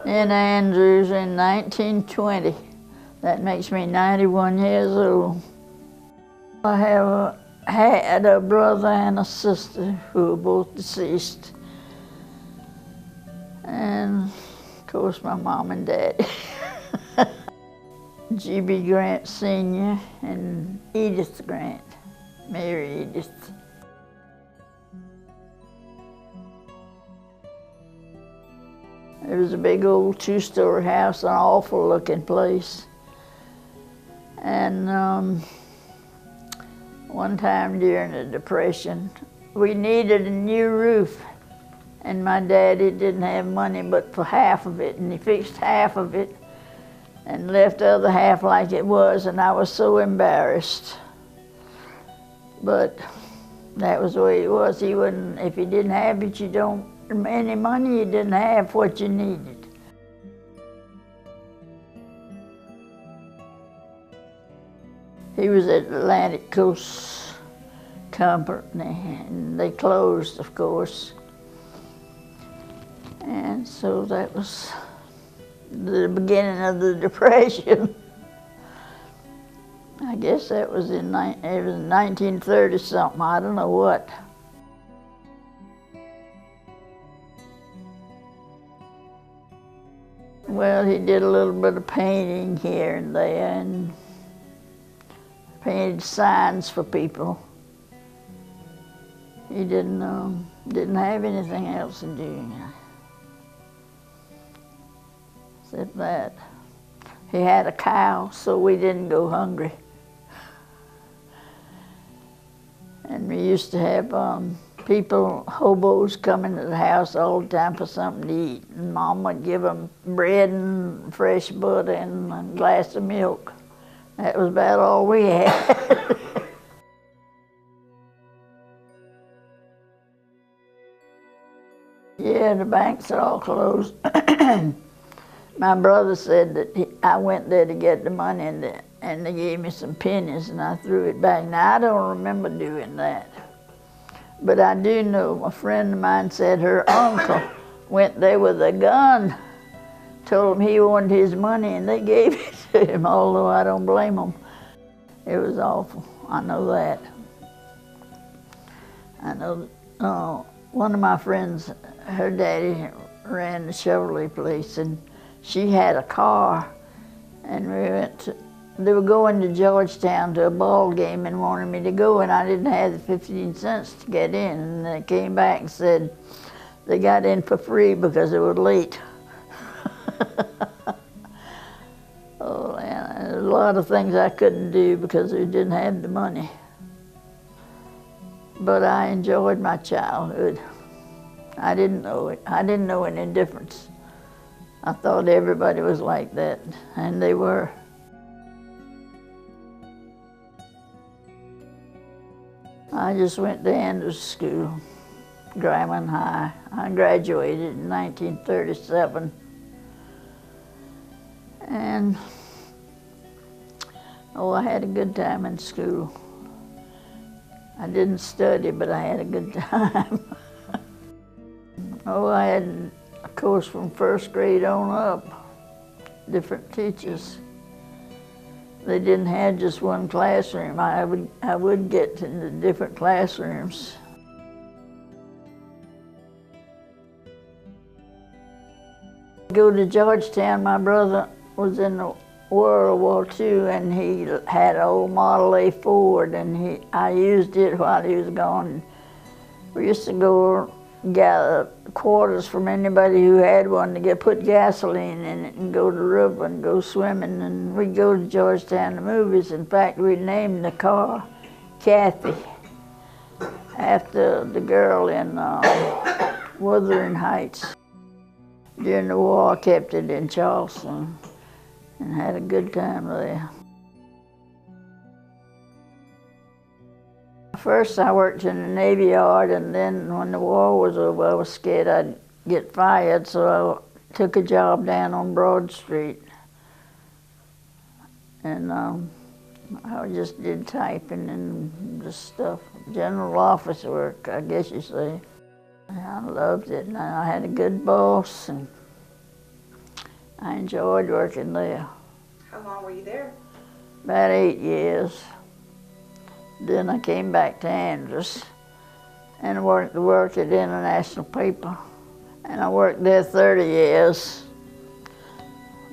In Andrews in 1920. That makes me 91 years old. I had a brother and a sister who were both deceased. And of course my mom and dad. G.B. Grant Sr. and Edith Grant, Mary Edith. It was a big old two-story house, an awful looking place. And one time during the Depression, we needed a new roof. And my daddy didn't have money but for half of it, and he fixed half of it and left the other half like it was, and I was so embarrassed. But that was the way it was. He wouldn't, if he didn't have it, any money, you didn't have what you needed. He was at Atlantic Coast Company, and they closed, of course. And so that was the beginning of the Depression. I guess that was it was 1930 something, I don't know what. Well, he did a little bit of painting here and there and painted signs for people. He didn't have anything else to do except that. He had a cow, so we didn't go hungry. And we used to have people, hobos, coming to the house all the time for something to eat. And Mom would give them bread and fresh butter and a glass of milk. That was about all we had. Yeah, the banks are all closed. My brother said that I went there to get the money and they gave me some pennies and I threw it back. Now, I don't remember doing that. But I do know, a friend of mine said her uncle went there with a gun, told him he wanted his money, and they gave it to him, although I don't blame them. It was awful, I know that. I know one of my friends, her daddy ran the Chevrolet place, and she had a car, and they were going to Georgetown to a ball game and wanted me to go, and I didn't have the 15 cents to get in. And they came back and said they got in for free because it was late. Oh, and there's a lot of things I couldn't do because we didn't have the money. But I enjoyed my childhood. I didn't know it. I didn't know any difference. I thought everybody was like that, and they were. I just went to Andrews School, Grammar High. I graduated in 1937. And, I had a good time in school. I didn't study, but I had a good time. I had a course from first grade on up, different teachers. They didn't have just one classroom. I would get into different classrooms. Go to Georgetown. My brother was in the World War II, and he had an old Model A Ford, and I used it while he was gone. We used to go gather quarters from anybody who had one to put gasoline in it and go to the river and go swimming, and we'd go to Georgetown to movies. In fact, we named the car Kathy after the girl in Wuthering Heights. During the war, I kept it in Charleston and had a good time there. First, I worked in the Navy Yard, and then when the war was over, I was scared I'd get fired, so I took a job down on Broad Street. And I just did typing and just stuff, general office work, I guess you say. I loved it, and I had a good boss, and I enjoyed working there. How long were you there? About 8 years. Then I came back to Andrews and worked at the International paper. And I worked there 30 years.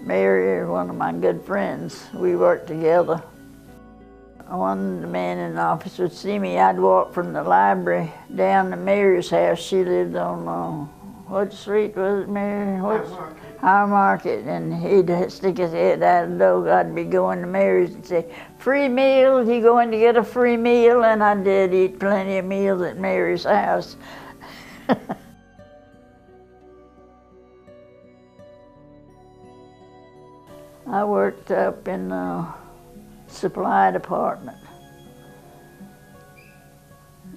Mary, one of my good friends, we worked together. One of the men in the office would see me. I'd walk from the library down to Mary's house. She lived on, what street was it, Mary? High Market, and he'd stick his head out the door. I'd be going to Mary's and say, "Free meal, you going to get a free meal?" And I did eat plenty of meals at Mary's house. I worked up in the supply department,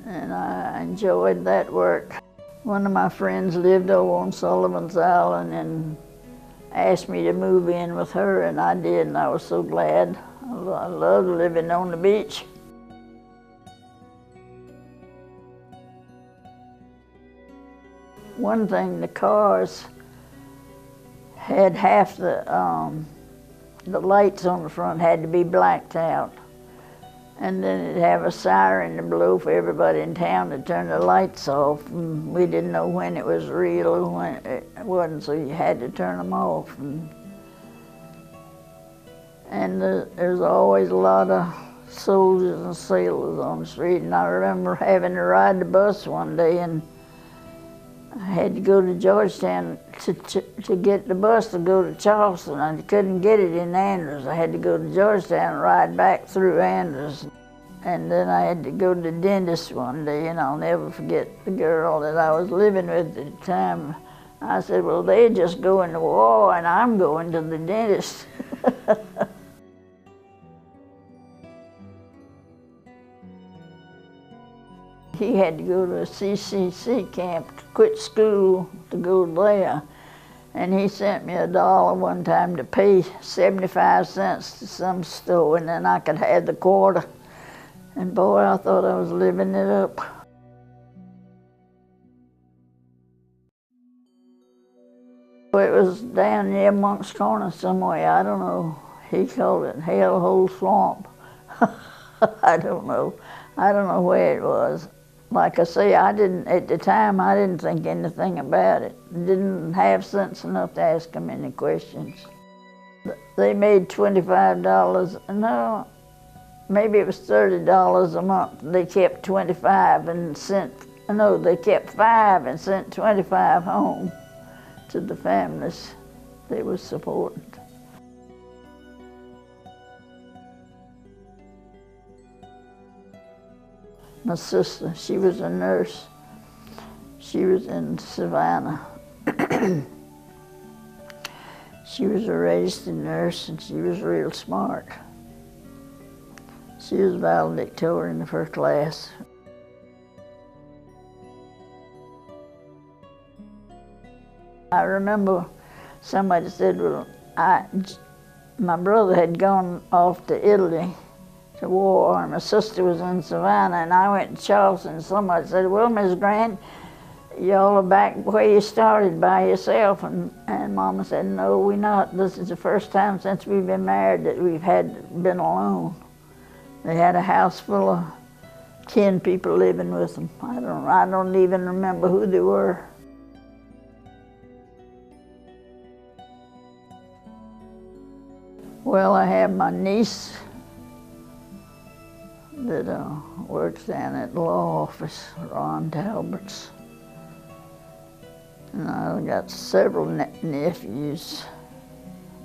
and I enjoyed that work. One of my friends lived over on Sullivan's Island and asked me to move in with her, and I did, and I was so glad. I loved living on the beach. One thing, the cars had half the lights on the front had to be blacked out. And then it'd have a siren to blow for everybody in town to turn the lights off. And we didn't know when it was real or when it wasn't, so you had to turn them off. And there's always a lot of soldiers and sailors on the street. And I remember having to ride the bus one day, and I had to go to Georgetown to get the bus to go to Charleston. I couldn't get it in Andrews. I had to go to Georgetown and ride back through Andrews. And then I had to go to the dentist one day, and I'll never forget the girl that I was living with at the time. I said, "Well, they're just going to war, and I'm going to the dentist." He had to go to a CCC camp to quit school to go there. And he sent me $1 one time to pay 75 cents to some store, and then I could have the quarter. And boy, I thought I was living it up. It was down near Monk's Corner somewhere. I don't know. He called it Hellhole Swamp. I don't know. I don't know where it was. Like I say, at the time, I didn't think anything about it. Didn't have sense enough to ask them any questions. They made $25, no, maybe it was $30 a month. They kept 25 and sent, no, they kept 5 and sent 25 home to the families they were supporting. My sister, she was a nurse. She was in Savannah. She was a registered nurse, and she was real smart. She was valedictorian of her class. I remember somebody said, well, my brother had gone off to Italy to war, and my sister was in Savannah, and I went to Charleston, and somebody said, "Well, Miss Grant, y'all are back where you started by yourself." And Mama said, "No, we're not. This is the first time since we've been married that we've been alone." They had a house full of 10 people living with them. I don't even remember who they were. Well, I have my niece that works down at the law office, Ron Talbert's. And I've got several nephews.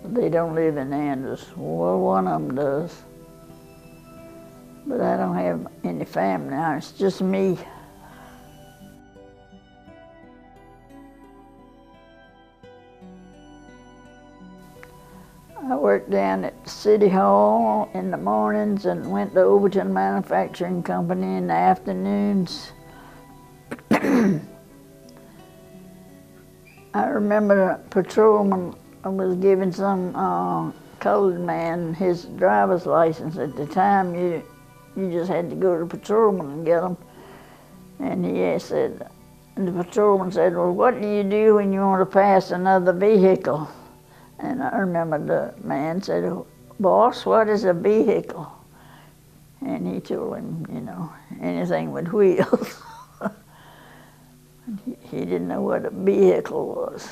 They don't live in Andrews. Well, one of them does. But I don't have any family now, it's just me. I worked down at City Hall in the mornings and went to Overton Manufacturing Company in the afternoons. I remember a patrolman was giving some colored man his driver's license. At the time, you just had to go to the patrolman and get them. And and the patrolman said, well, what do you do when you want to pass another vehicle? And I remember the man said, boss, what is a vehicle? And he told him, you know, anything with wheels. He didn't know what a vehicle was.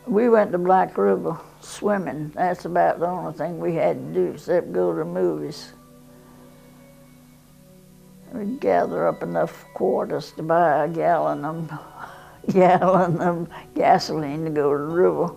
We went to Black River swimming. That's about the only thing we had to do except go to the movies. We'd gather up enough quarters to buy a gallon of gasoline to go to the river.